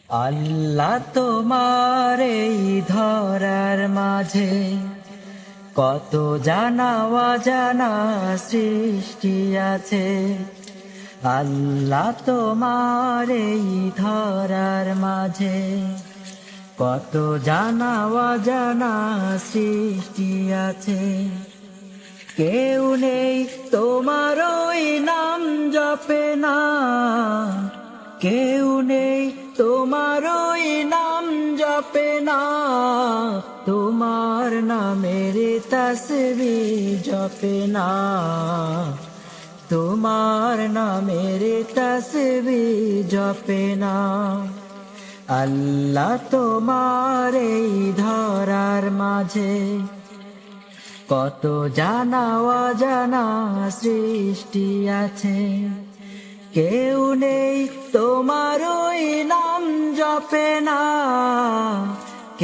আল্লাহ তোমার এই ধরার মাঝে কত জানা অজানা সৃষ্টি আছে। আল্লাহ তোমার এই ধরার মাঝে কত জানা অজানা সৃষ্টি আছে। কেউ নেই তোমার ওই নাম জপে না, কেউ নেই তোমার ওই নাম জপে না, তোমার নামের তাসবিহ জপে না, তোমার নামের তাসবিহ জপে না। আল্লাহ তোমার এই ধরার মাঝে কত জানা অজানা সৃষ্টি আছে। কেউ নেই তোমার ওই নাম জপে না,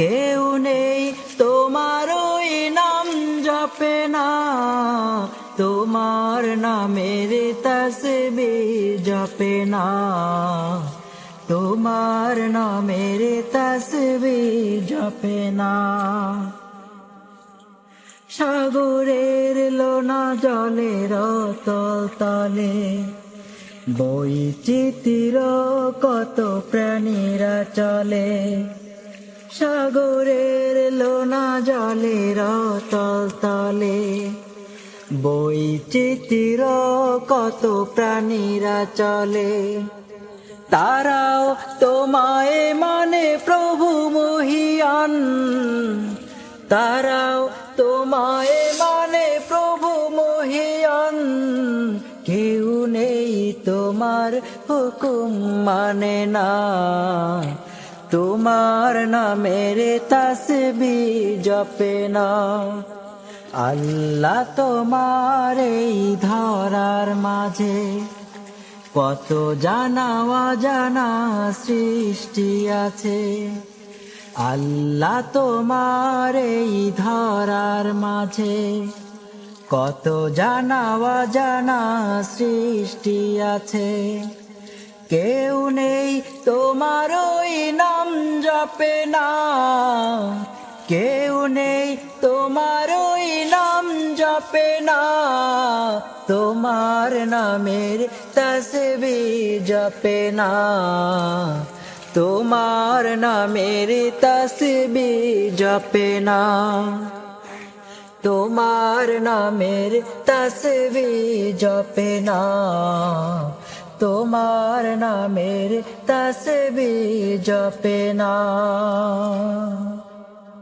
কেউ নেই তোমার ওই নাম জপে না, তোমার নামের তাসবিহ জপে না, তোমার নামের তাসবিহ জপে না। সাগরের লোনা জলের তল তলে বৈচিত্র্য কত প্রাণীরা চলে। সাগরের লোনা জলের তল তলে বৈচিত্র্য কত প্রাণীরা চলে। তারাও তোমায় মানে প্রভু মহিয়ান, তারাও তোমায় মানে প্রভু মহিয়ান। কেউ নেই তোমার হুকুম মানে না, তোমার নামের তাসবিহ জপে না। আল্লাহ তোমার এই ধরার মাঝে কত জানা অজানা সৃষ্টি আছে। আল্লাহ তোমার এই ধরার মাঝে কত জানা অজানা সৃষ্টি আছে। কেউ নেই তোমার ওই নাম জপে না, কেউ নেই তোমার ওই নাম জপে না, তোমার নামের তাসবিহ জপে না, তোমার নামের তাসবিহ জপে না, তোমার নামের তাসবিহ জপে না, তোমার নামের তাসবিহ জপে না।